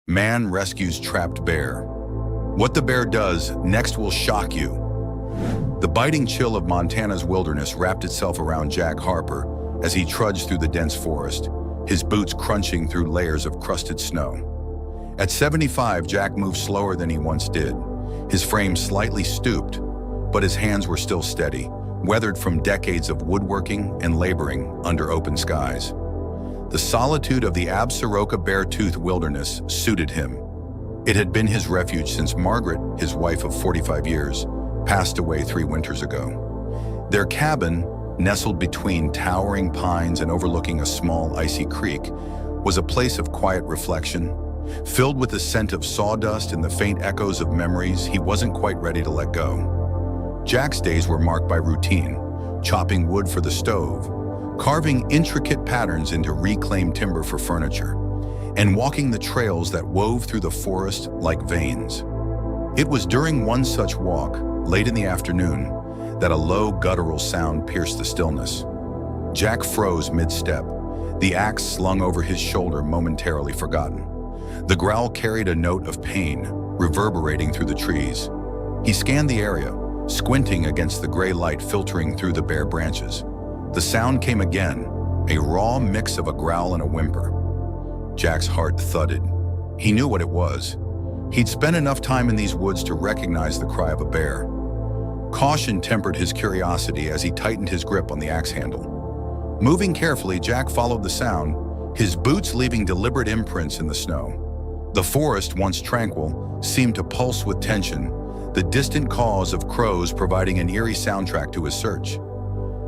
Man rescues trapped bear. What the bear does next will shock you. The biting chill of Montana's wilderness wrapped itself around Jack Harper as he trudged through the dense forest, his boots crunching through layers of crusted snow. At 75, Jack moved slower than he once did. His frame slightly stooped, but his hands were still steady, weathered from decades of woodworking and laboring under open skies. The solitude of the Absaroka Beartooth Wilderness suited him. It had been his refuge since Margaret, his wife of 45 years, passed away 3 winters ago. Their cabin, nestled between towering pines and overlooking a small icy creek, was a place of quiet reflection, filled with the scent of sawdust and the faint echoes of memories he wasn't quite ready to let go. Jack's days were marked by routine, chopping wood for the stove, carving intricate patterns into reclaimed timber for furniture, and walking the trails that wove through the forest like veins. It was during one such walk, late in the afternoon, that a low guttural sound pierced the stillness. Jack froze mid-step, the axe slung over his shoulder momentarily forgotten. The growl carried a note of pain, reverberating through the trees. He scanned the area, squinting against the gray light filtering through the bare branches. The sound came again, a raw mix of a growl and a whimper. Jack's heart thudded. He knew what it was. He'd spent enough time in these woods to recognize the cry of a bear. Caution tempered his curiosity as he tightened his grip on the axe handle. Moving carefully, Jack followed the sound, his boots leaving deliberate imprints in the snow. The forest, once tranquil, seemed to pulse with tension, the distant caws of crows providing an eerie soundtrack to his search.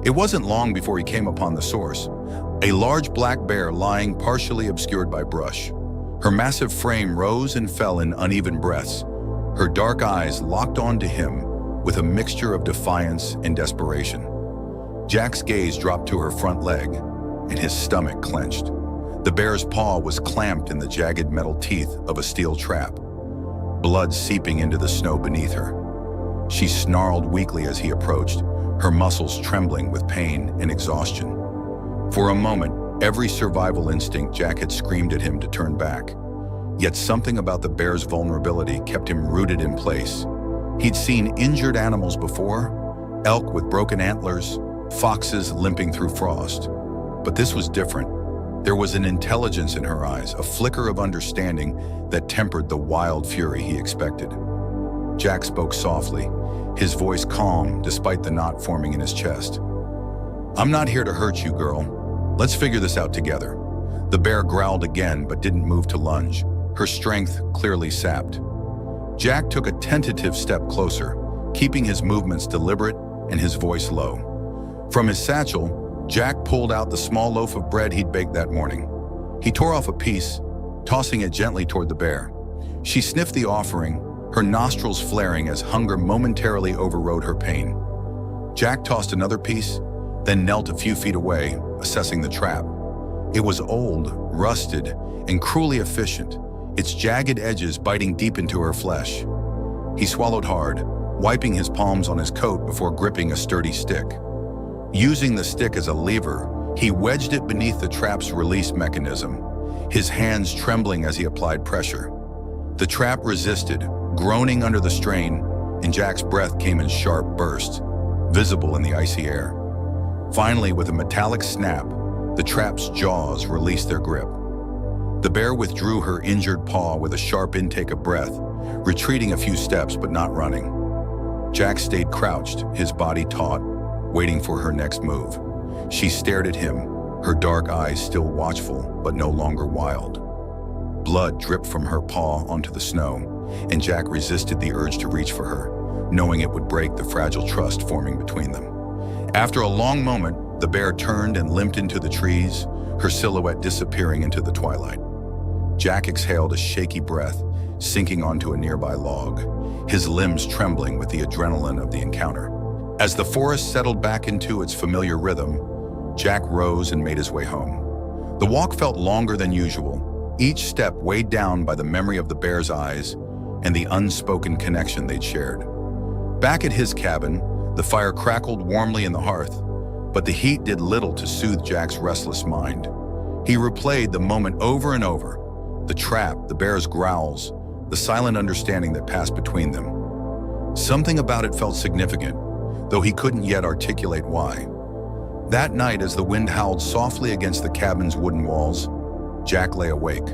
It wasn't long before he came upon the source, a large black bear lying partially obscured by brush. Her massive frame rose and fell in uneven breaths, her dark eyes locked onto him with a mixture of defiance and desperation. Jack's gaze dropped to her front leg, and his stomach clenched. The bear's paw was clamped in the jagged metal teeth of a steel trap, blood seeping into the snow beneath her. She snarled weakly as he approached, her muscles trembling with pain and exhaustion. For a moment, every survival instinct Jack had screamed at him to turn back. Yet something about the bear's vulnerability kept him rooted in place. He'd seen injured animals before, elk with broken antlers, foxes limping through frost. But this was different. There was an intelligence in her eyes, a flicker of understanding that tempered the wild fury he expected. Jack spoke softly, his voice calm despite the knot forming in his chest. "I'm not here to hurt you, girl. Let's figure this out together." The bear growled again but didn't move to lunge, her strength clearly sapped. Jack took a tentative step closer, keeping his movements deliberate and his voice low. From his satchel, Jack pulled out the small loaf of bread he'd baked that morning. He tore off a piece, tossing it gently toward the bear. She sniffed the offering, her nostrils flaring as hunger momentarily overrode her pain. Jack tossed another piece, then knelt a few feet away, assessing the trap. It was old, rusted, and cruelly efficient, its jagged edges biting deep into her flesh. He swallowed hard, wiping his palms on his coat before gripping a sturdy stick. Using the stick as a lever, he wedged it beneath the trap's release mechanism, his hands trembling as he applied pressure. The trap resisted, groaning under the strain, and Jack's breath came in sharp bursts, visible in the icy air. Finally, with a metallic snap, the trap's jaws released their grip. The bear withdrew her injured paw with a sharp intake of breath, retreating a few steps but not running. Jack stayed crouched, his body taut, waiting for her next move. She stared at him, her dark eyes still watchful but no longer wild. Blood dripped from her paw onto the snow, and Jack resisted the urge to reach for her, knowing it would break the fragile trust forming between them. After a long moment, the bear turned and limped into the trees, her silhouette disappearing into the twilight. Jack exhaled a shaky breath, sinking onto a nearby log, his limbs trembling with the adrenaline of the encounter. As the forest settled back into its familiar rhythm, Jack rose and made his way home. The walk felt longer than usual, each step weighed down by the memory of the bear's eyes and the unspoken connection they'd shared. Back at his cabin, the fire crackled warmly in the hearth, but the heat did little to soothe Jack's restless mind. He replayed the moment over and over, The trap, the bear's growls, the silent understanding that passed between them. Something about it felt significant, though he couldn't yet articulate why. That night, as the wind howled softly against the cabin's wooden walls, Jack lay awake,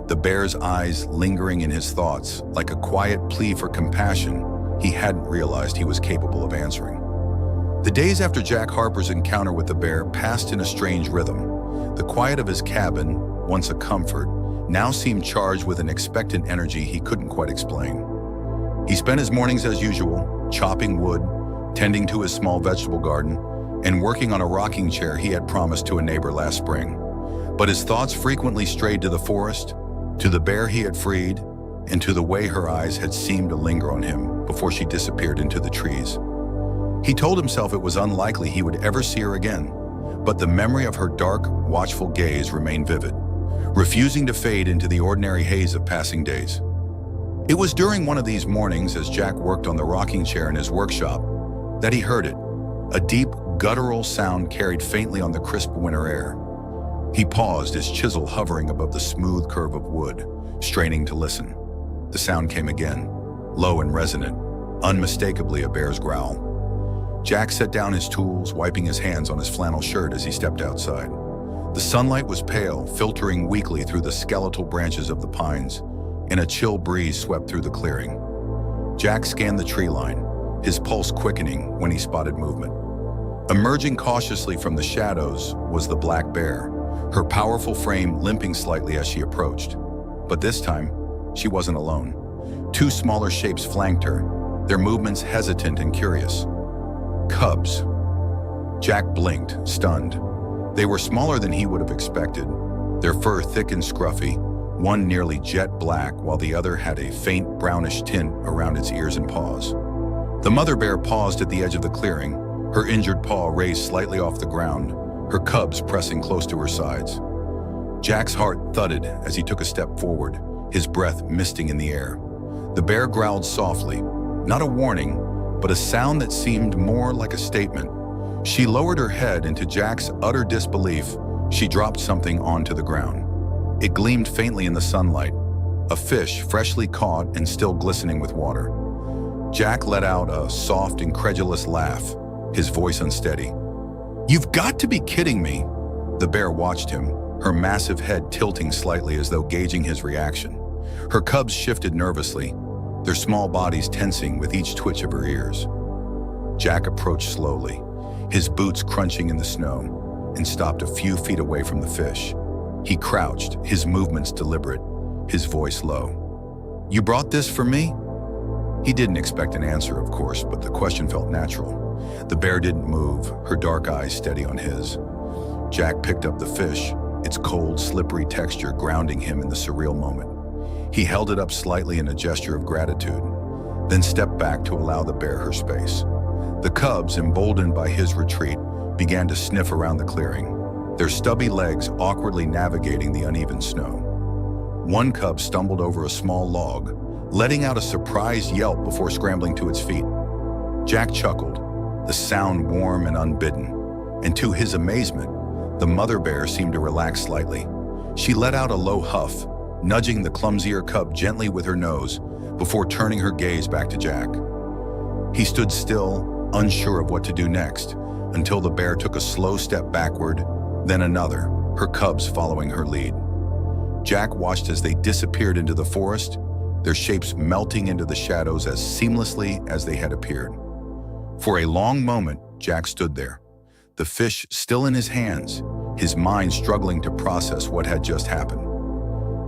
the bear's eyes lingering in his thoughts like a quiet plea for compassion he hadn't realized he was capable of answering. The days after Jack Harper's encounter with the bear passed in a strange rhythm. The quiet of his cabin, once a comfort, now seemed charged with an expectant energy he couldn't quite explain. He spent his mornings as usual, chopping wood, tending to his small vegetable garden, and working on a rocking chair he had promised to a neighbor last spring. But his thoughts frequently strayed to the forest, to the bear he had freed, and to the way her eyes had seemed to linger on him before she disappeared into the trees. He told himself it was unlikely he would ever see her again, but the memory of her dark, watchful gaze remained vivid, refusing to fade into the ordinary haze of passing days. It was during one of these mornings, as Jack worked on the rocking chair in his workshop, that he heard it, a deep, guttural sound carried faintly on the crisp winter air. He paused, his chisel hovering above the smooth curve of wood, straining to listen. The sound came again, low and resonant, unmistakably a bear's growl. Jack set down his tools, wiping his hands on his flannel shirt as he stepped outside. The sunlight was pale, filtering weakly through the skeletal branches of the pines, and a chill breeze swept through the clearing. Jack scanned the tree line, his pulse quickening when he spotted movement. Emerging cautiously from the shadows was the black bear, her powerful frame limping slightly as she approached. But this time, she wasn't alone. Two smaller shapes flanked her, their movements hesitant and curious. Cubs. Jack blinked, stunned. They were smaller than he would have expected, their fur thick and scruffy, one nearly jet black while the other had a faint brownish tint around its ears and paws. The mother bear paused at the edge of the clearing, her injured paw raised slightly off the ground, her cubs pressing close to her sides. Jack's heart thudded as he took a step forward, his breath misting in the air. The bear growled softly, not a warning, but a sound that seemed more like a statement. She lowered her head, and to Jack's utter disbelief, she dropped something onto the ground. It gleamed faintly in the sunlight, a fish freshly caught and still glistening with water. Jack let out a soft, incredulous laugh, his voice unsteady. "You've got to be kidding me!" The bear watched him, her massive head tilting slightly as though gauging his reaction. Her cubs shifted nervously, their small bodies tensing with each twitch of her ears. Jack approached slowly, his boots crunching in the snow, and stopped a few feet away from the fish. He crouched, his movements deliberate, his voice low. "You brought this for me?" He didn't expect an answer, of course, but the question felt natural. The bear didn't move, her dark eyes steady on his. Jack picked up the fish, its cold, slippery texture grounding him in the surreal moment. He held it up slightly in a gesture of gratitude, then stepped back to allow the bear her space. The cubs, emboldened by his retreat, began to sniff around the clearing, their stubby legs awkwardly navigating the uneven snow. One cub stumbled over a small log, letting out a surprised yelp before scrambling to its feet. Jack chuckled, the sound warm and unbidden, and to his amazement, the mother bear seemed to relax slightly. She let out a low huff, nudging the clumsier cub gently with her nose before turning her gaze back to Jack. He stood still, unsure of what to do next, until the bear took a slow step backward, then another, her cubs following her lead. Jack watched as they disappeared into the forest, their shapes melting into the shadows as seamlessly as they had appeared. For a long moment, Jack stood there, the fish still in his hands, his mind struggling to process what had just happened.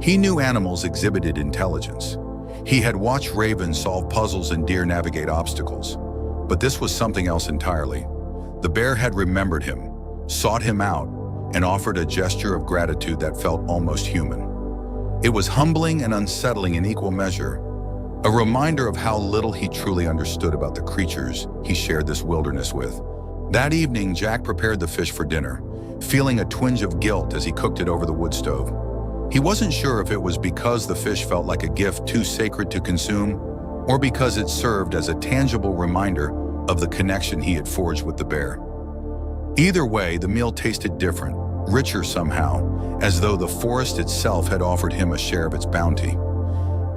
He knew animals exhibited intelligence. He had watched ravens solve puzzles and deer navigate obstacles. But this was something else entirely. The bear had remembered him, sought him out, and offered a gesture of gratitude that felt almost human. It was humbling and unsettling in equal measure, a reminder of how little he truly understood about the creatures he shared this wilderness with. That evening, Jack prepared the fish for dinner, feeling a twinge of guilt as he cooked it over the wood stove. He wasn't sure if it was because the fish felt like a gift too sacred to consume, or because it served as a tangible reminder of the connection he had forged with the bear. Either way, the meal tasted different, richer somehow, as though the forest itself had offered him a share of its bounty.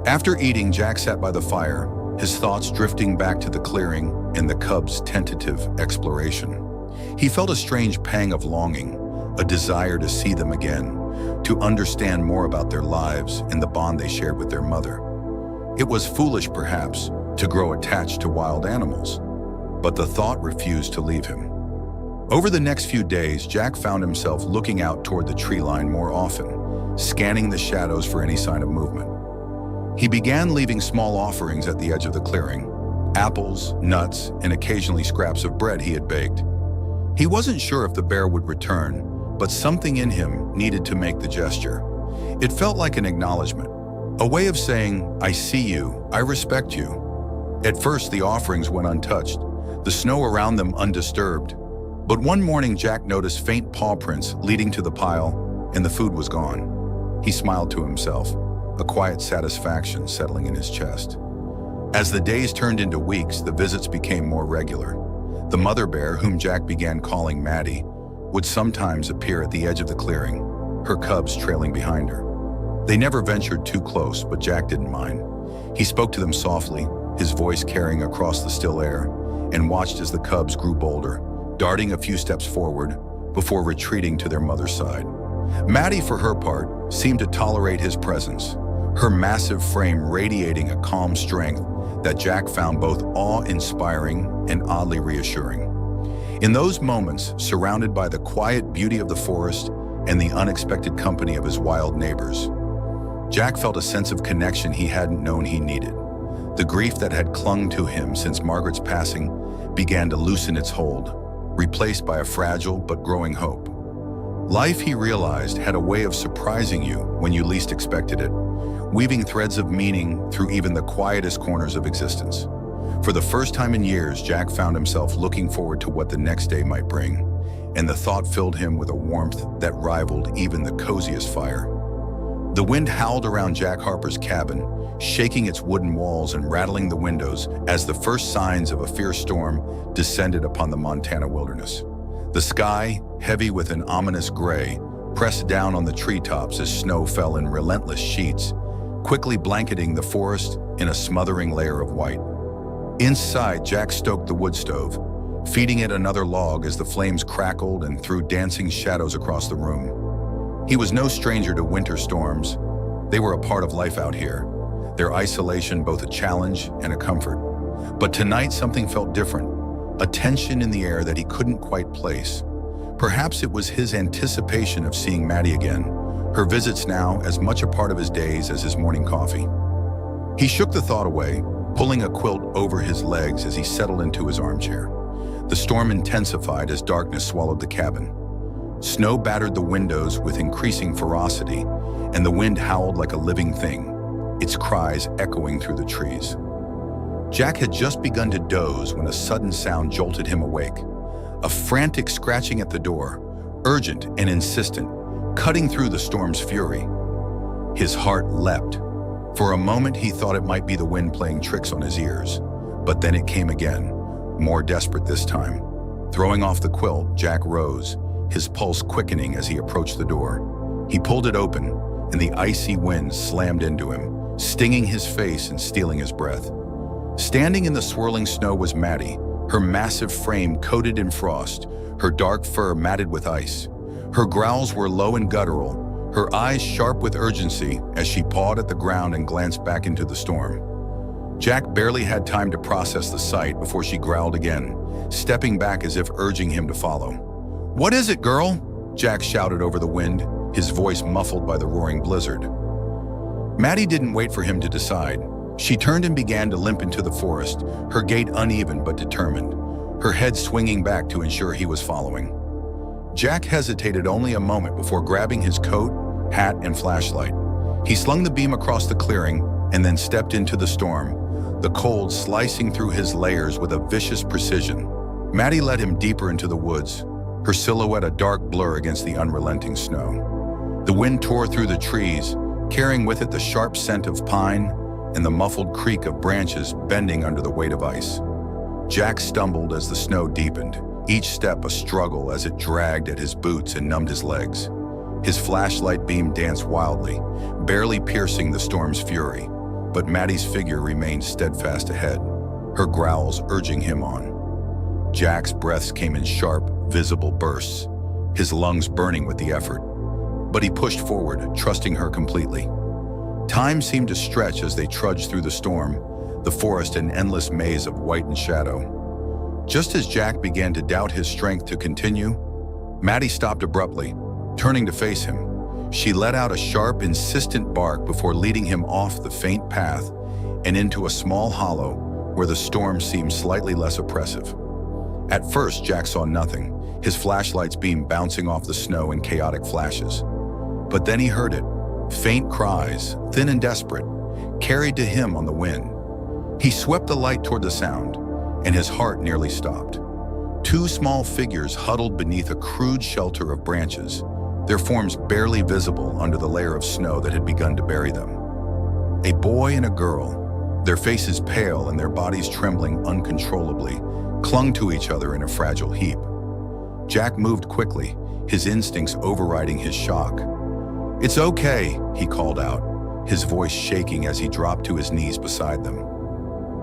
After eating, Jack sat by the fire, his thoughts drifting back to the clearing and the cubs' tentative exploration. He felt a strange pang of longing, a desire to see them again, to understand more about their lives and the bond they shared with their mother. It was foolish, perhaps, to grow attached to wild animals, but the thought refused to leave him. Over the next few days, Jack found himself looking out toward the tree line more often, scanning the shadows for any sign of movement. He began leaving small offerings at the edge of the clearing, apples, nuts, and occasionally scraps of bread he had baked. He wasn't sure if the bear would return, but something in him needed to make the gesture. It felt like an acknowledgement, a way of saying, "I see you, I respect you." At first, the offerings went untouched, the snow around them undisturbed. But one morning, Jack noticed faint paw prints leading to the pile, and the food was gone. He smiled to himself, a quiet satisfaction settling in his chest. As the days turned into weeks, the visits became more regular. The mother bear, whom Jack began calling Maddie, would sometimes appear at the edge of the clearing, her cubs trailing behind her. They never ventured too close, but Jack didn't mind. He spoke to them softly, his voice carrying across the still air, and watched as the cubs grew bolder, darting a few steps forward before retreating to their mother's side. Maddie, for her part, seemed to tolerate his presence, her massive frame radiating a calm strength that Jack found both awe-inspiring and oddly reassuring. In those moments, surrounded by the quiet beauty of the forest and the unexpected company of his wild neighbors, Jack felt a sense of connection he hadn't known he needed. The grief that had clung to him since Margaret's passing began to loosen its hold, replaced by a fragile but growing hope. Life, he realized, had a way of surprising you when you least expected it, weaving threads of meaning through even the quietest corners of existence. For the first time in years, Jack found himself looking forward to what the next day might bring, and the thought filled him with a warmth that rivaled even the coziest fire. The wind howled around Jack Harper's cabin, shaking its wooden walls and rattling the windows as the first signs of a fierce storm descended upon the Montana wilderness. The sky, heavy with an ominous gray, pressed down on the treetops as snow fell in relentless sheets, quickly blanketing the forest in a smothering layer of white. Inside, Jack stoked the wood stove, feeding it another log as the flames crackled and threw dancing shadows across the room. He was no stranger to winter storms. They were a part of life out here, their isolation both a challenge and a comfort. But tonight something felt different, a tension in the air that he couldn't quite place. Perhaps it was his anticipation of seeing Maddie again, her visits now as much a part of his days as his morning coffee. He shook the thought away, pulling a quilt over his legs as he settled into his armchair. The storm intensified as darkness swallowed the cabin. Snow battered the windows with increasing ferocity, and the wind howled like a living thing, its cries echoing through the trees. Jack had just begun to doze when a sudden sound jolted him awake. A frantic scratching at the door, urgent and insistent, cutting through the storm's fury. His heart leapt. For a moment he thought it might be the wind playing tricks on his ears, but then it came again, more desperate this time. Throwing off the quilt, Jack rose, his pulse quickening as he approached the door. He pulled it open, and the icy wind slammed into him, stinging his face and stealing his breath. Standing in the swirling snow was Maddie, her massive frame coated in frost, her dark fur matted with ice. Her growls were low and guttural, her eyes sharp with urgency as she pawed at the ground and glanced back into the storm. Jack barely had time to process the sight before she growled again, stepping back as if urging him to follow. "What is it, girl?" Jack shouted over the wind, his voice muffled by the roaring blizzard. Maddie didn't wait for him to decide. She turned and began to limp into the forest, her gait uneven but determined, her head swinging back to ensure he was following. Jack hesitated only a moment before grabbing his coat, hat, and flashlight. He slung the beam across the clearing and then stepped into the storm, the cold slicing through his layers with a vicious precision. Maddie led him deeper into the woods, her silhouette a dark blur against the unrelenting snow. The wind tore through the trees, carrying with it the sharp scent of pine and the muffled creak of branches bending under the weight of ice. Jack stumbled as the snow deepened, each step a struggle as it dragged at his boots and numbed his legs. His flashlight beam danced wildly, barely piercing the storm's fury, but Maddie's figure remained steadfast ahead, her growls urging him on. Jack's breaths came in sharp, visible bursts, his lungs burning with the effort. But he pushed forward, trusting her completely. Time seemed to stretch as they trudged through the storm, the forest an endless maze of white and shadow. Just as Jack began to doubt his strength to continue, Maddie stopped abruptly, turning to face him. She let out a sharp, insistent bark before leading him off the faint path and into a small hollow where the storm seemed slightly less oppressive. At first, Jack saw nothing, his flashlight's beam bouncing off the snow in chaotic flashes. But then he heard it, faint cries, thin and desperate, carried to him on the wind. He swept the light toward the sound, and his heart nearly stopped. Two small figures huddled beneath a crude shelter of branches, their forms barely visible under the layer of snow that had begun to bury them. A boy and a girl, their faces pale and their bodies trembling uncontrollably, clung to each other in a fragile heap. Jack moved quickly, his instincts overriding his shock. "It's okay," he called out, his voice shaking as he dropped to his knees beside them.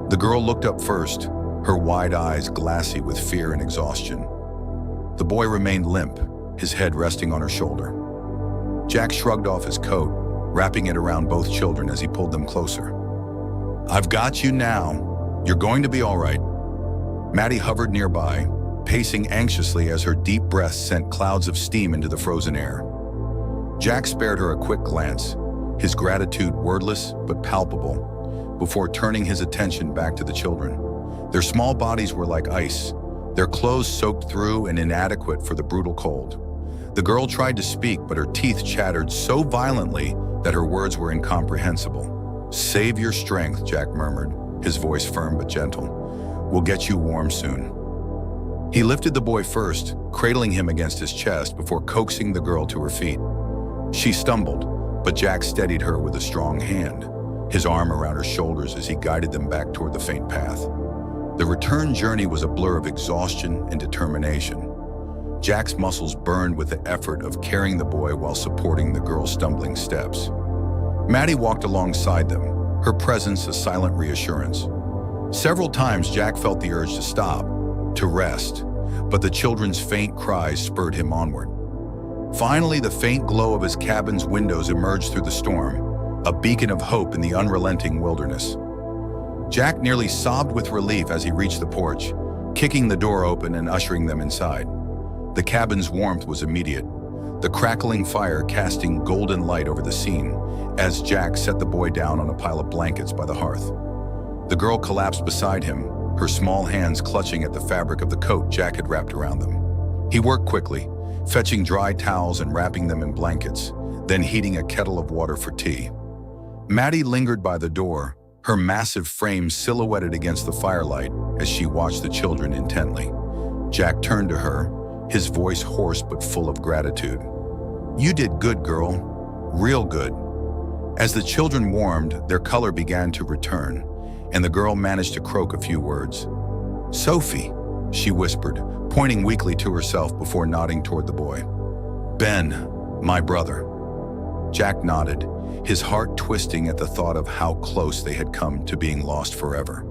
The girl looked up first, her wide eyes glassy with fear and exhaustion. The boy remained limp, his head resting on her shoulder. Jack shrugged off his coat, wrapping it around both children as he pulled them closer. "I've got you now. You're going to be all right." Maddie hovered nearby, pacing anxiously as her deep breaths sent clouds of steam into the frozen air. Jack spared her a quick glance, his gratitude wordless but palpable, before turning his attention back to the children. Their small bodies were like ice, their clothes soaked through and inadequate for the brutal cold. The girl tried to speak, but her teeth chattered so violently that her words were incomprehensible. "Save your strength," Jack murmured, his voice firm but gentle. "We'll get you warm soon." He lifted the boy first, cradling him against his chest before coaxing the girl to her feet. She stumbled, but Jack steadied her with a strong hand, his arm around her shoulders as he guided them back toward the faint path. The return journey was a blur of exhaustion and determination. Jack's muscles burned with the effort of carrying the boy while supporting the girl's stumbling steps. Maddie walked alongside them, her presence a silent reassurance. Several times Jack felt the urge to stop, to rest, but the children's faint cries spurred him onward. Finally, the faint glow of his cabin's windows emerged through the storm, a beacon of hope in the unrelenting wilderness. Jack nearly sobbed with relief as he reached the porch, kicking the door open and ushering them inside. The cabin's warmth was immediate, the crackling fire casting golden light over the scene as Jack set the boy down on a pile of blankets by the hearth. The girl collapsed beside him, her small hands clutching at the fabric of the coat Jack had wrapped around them. He worked quickly, fetching dry towels and wrapping them in blankets, then heating a kettle of water for tea. Maddie lingered by the door, her massive frame silhouetted against the firelight as she watched the children intently. Jack turned to her, his voice hoarse but full of gratitude. "You did good, girl. Real good." As the children warmed, their color began to return, and the girl managed to croak a few words. "Sophie," she whispered, pointing weakly to herself before nodding toward the boy. "Ben, my brother." Jack nodded, his heart twisting at the thought of how close they had come to being lost forever.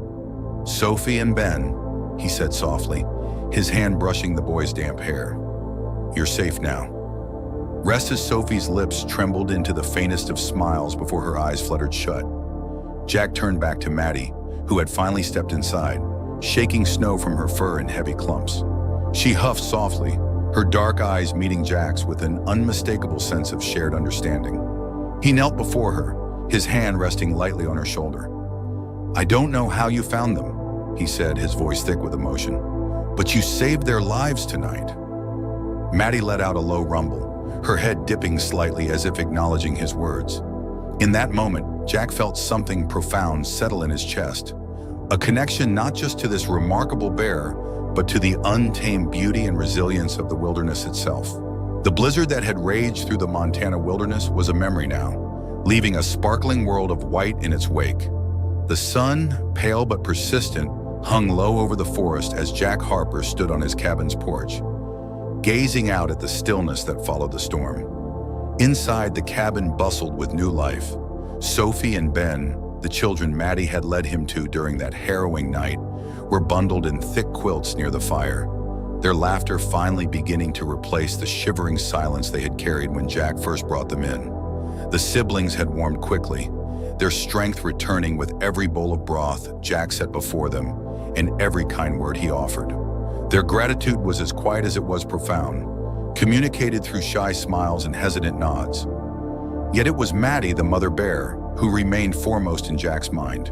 "Sophie and Ben," he said softly, his hand brushing the boy's damp hair. "You're safe now." Rest as Sophie's lips trembled into the faintest of smiles before her eyes fluttered shut. Jack turned back to Maddie, who had finally stepped inside, shaking snow from her fur in heavy clumps. She huffed softly, her dark eyes meeting Jack's with an unmistakable sense of shared understanding. He knelt before her, his hand resting lightly on her shoulder. "I don't know how you found them," he said, his voice thick with emotion, "but you saved their lives tonight." Maddie let out a low rumble, her head dipping slightly as if acknowledging his words. In that moment, Jack felt something profound settle in his chest, a connection not just to this remarkable bear, but to the untamed beauty and resilience of the wilderness itself. The blizzard that had raged through the Montana wilderness was a memory now, leaving a sparkling world of white in its wake. The sun, pale but persistent, hung low over the forest as Jack Harper stood on his cabin's porch, gazing out at the stillness that followed the storm. Inside, the cabin bustled with new life. Sophie and Ben, the children Maddie had led him to during that harrowing night, were bundled in thick quilts near the fire, their laughter finally beginning to replace the shivering silence they had carried when Jack first brought them in. The siblings had warmed quickly, their strength returning with every bowl of broth Jack set before them and every kind word he offered. Their gratitude was as quiet as it was profound, communicated through shy smiles and hesitant nods. Yet it was Maddie, the mother bear, who remained foremost in Jack's mind.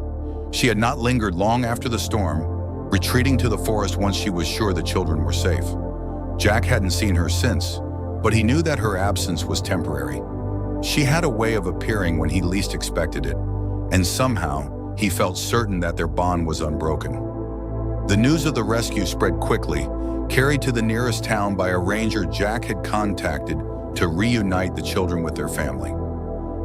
She had not lingered long after the storm, retreating to the forest once she was sure the children were safe. Jack hadn't seen her since, but he knew that her absence was temporary. She had a way of appearing when he least expected it, and somehow he felt certain that their bond was unbroken. The news of the rescue spread quickly, carried to the nearest town by a ranger Jack had contacted to reunite the children with their family.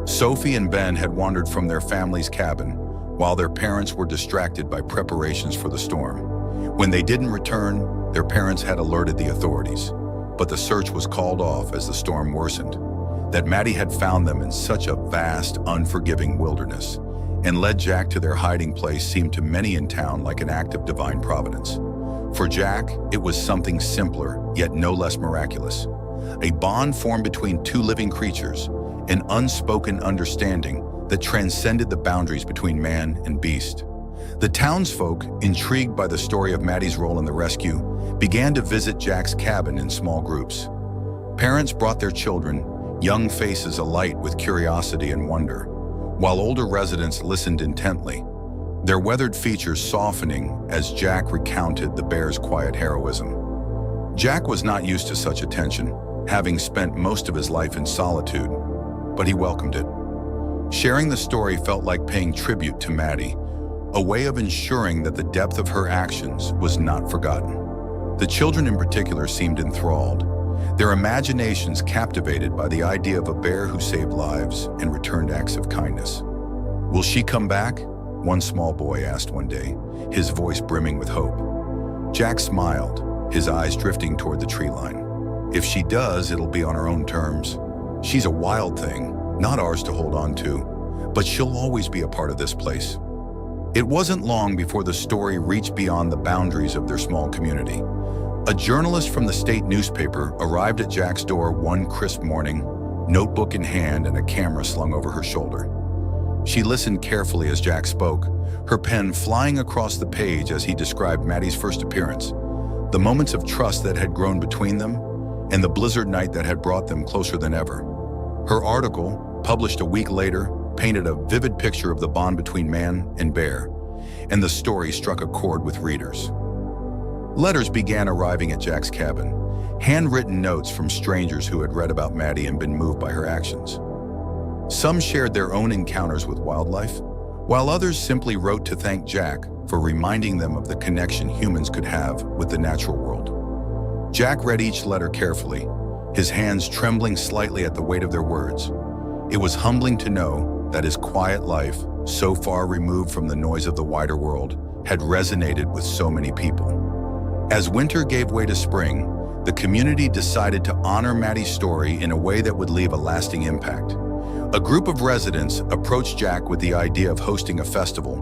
Sophie and Ben had wandered from their family's cabin, while their parents were distracted by preparations for the storm. When they didn't return, their parents had alerted the authorities, but the search was called off as the storm worsened. That Maddie had found them in such a vast, unforgiving wilderness and led Jack to their hiding place seemed to many in town like an act of divine providence. For Jack, it was something simpler, yet no less miraculous. A bond formed between two living creatures, an unspoken understanding that transcended the boundaries between man and beast. The townsfolk, intrigued by the story of Maddie's role in the rescue, began to visit Jack's cabin in small groups. Parents brought their children, young faces alight with curiosity and wonder, while older residents listened intently, their weathered features softening as Jack recounted the bear's quiet heroism. Jack was not used to such attention, having spent most of his life in solitude, but he welcomed it. Sharing the story felt like paying tribute to Maddie, a way of ensuring that the depth of her actions was not forgotten. The children in particular seemed enthralled, their imaginations captivated by the idea of a bear who saved lives and returned acts of kindness. "Will she come back?" one small boy asked one day, his voice brimming with hope. Jack smiled, his eyes drifting toward the tree line. "If she does, it'll be on her own terms. She's a wild thing, not ours to hold on to, but she'll always be a part of this place." It wasn't long before the story reached beyond the boundaries of their small community. A journalist from the state newspaper arrived at Jack's door one crisp morning, notebook in hand and a camera slung over her shoulder. She listened carefully as Jack spoke, her pen flying across the page as he described Maddie's first appearance, the moments of trust that had grown between them, and the blizzard night that had brought them closer than ever. Her article, published a week later, painted a vivid picture of the bond between man and bear, and the story struck a chord with readers. Letters began arriving at Jack's cabin, handwritten notes from strangers who had read about Maddie and been moved by her actions. Some shared their own encounters with wildlife, while others simply wrote to thank Jack for reminding them of the connection humans could have with the natural world. Jack read each letter carefully, his hands trembling slightly at the weight of their words. It was humbling to know that his quiet life, so far removed from the noise of the wider world, had resonated with so many people. As winter gave way to spring, the community decided to honor Maddie's story in a way that would leave a lasting impact. A group of residents approached Jack with the idea of hosting a festival,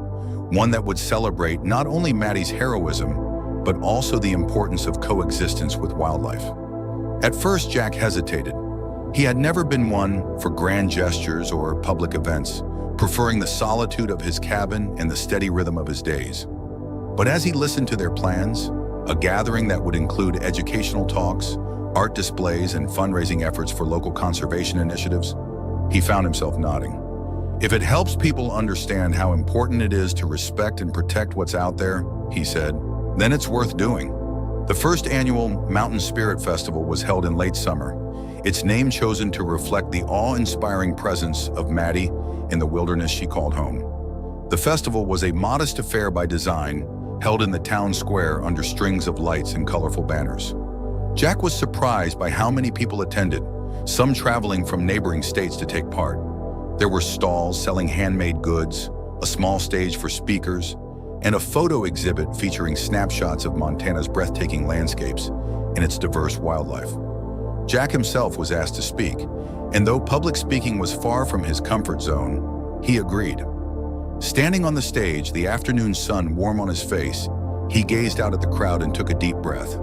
one that would celebrate not only Maddie's heroism, but also the importance of coexistence with wildlife. At first, Jack hesitated. He had never been one for grand gestures or public events, preferring the solitude of his cabin and the steady rhythm of his days. But as he listened to their plans, a gathering that would include educational talks, art displays, and fundraising efforts for local conservation initiatives, he found himself nodding. "If it helps people understand how important it is to respect and protect what's out there," he said, "then it's worth doing." The first annual Mountain Spirit Festival was held in late summer, its name chosen to reflect the awe-inspiring presence of Maddie in the wilderness she called home. The festival was a modest affair by design, held in the town square under strings of lights and colorful banners. Jack was surprised by how many people attended, some traveling from neighboring states to take part. There were stalls selling handmade goods, a small stage for speakers, and a photo exhibit featuring snapshots of Montana's breathtaking landscapes and its diverse wildlife. Jack himself was asked to speak, And though public speaking was far from his comfort zone, he agreed. Standing on the stage, the afternoon sun warm on his face, he gazed out at the crowd and took a deep breath.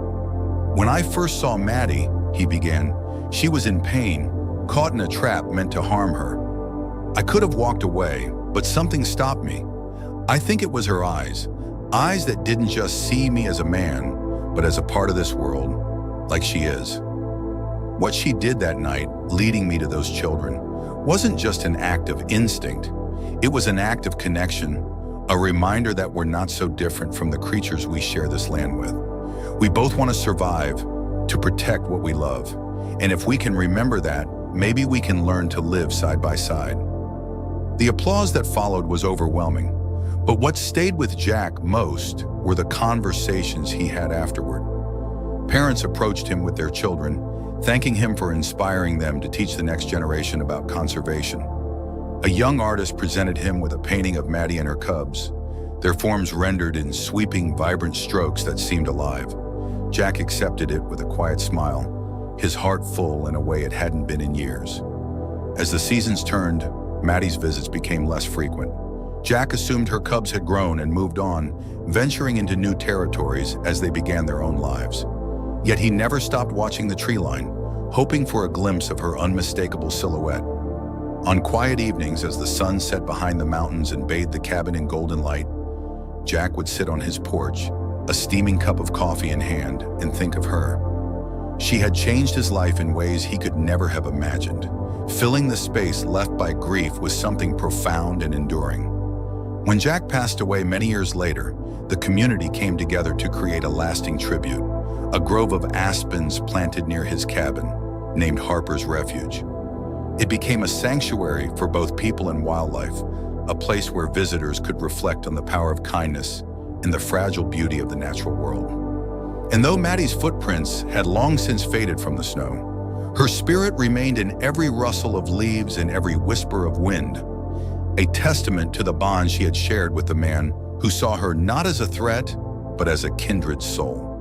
"When I first saw Maddie," he began, "she was in pain, caught in a trap meant to harm her. I could have walked away, but something stopped me. I think it was her eyes that didn't just see me as a man, but as a part of this world, like she is." What she did that night, leading me to those children, wasn't just an act of instinct. It was an act of connection, a reminder that we're not so different from the creatures we share this land with. We both want to survive, to protect what we love. And if we can remember that, maybe we can learn to live side by side. The applause that followed was overwhelming, but what stayed with Jack most were the conversations he had afterward. Parents approached him with their children, thanking him for inspiring them to teach the next generation about conservation. A young artist presented him with a painting of Maddie and her cubs, their forms rendered in sweeping, vibrant strokes that seemed alive. Jack accepted it with a quiet smile, his heart full in a way it hadn't been in years. As the seasons turned, Maddie's visits became less frequent. Jack assumed her cubs had grown and moved on, venturing into new territories as they began their own lives. Yet he never stopped watching the tree line, hoping for a glimpse of her unmistakable silhouette. On quiet evenings, as the sun set behind the mountains and bathed the cabin in golden light, Jack would sit on his porch, a steaming cup of coffee in hand, and think of her. She had changed his life in ways he could never have imagined, filling the space left by grief with something profound and enduring. When Jack passed away many years later, the community came together to create a lasting tribute, a grove of aspens planted near his cabin, named Harper's Refuge. It became a sanctuary for both people and wildlife, a place where visitors could reflect on the power of kindness and the fragile beauty of the natural world. And though Maddie's footprints had long since faded from the snow, her spirit remained in every rustle of leaves and every whisper of wind, a testament to the bond she had shared with the man who saw her not as a threat, but as a kindred soul.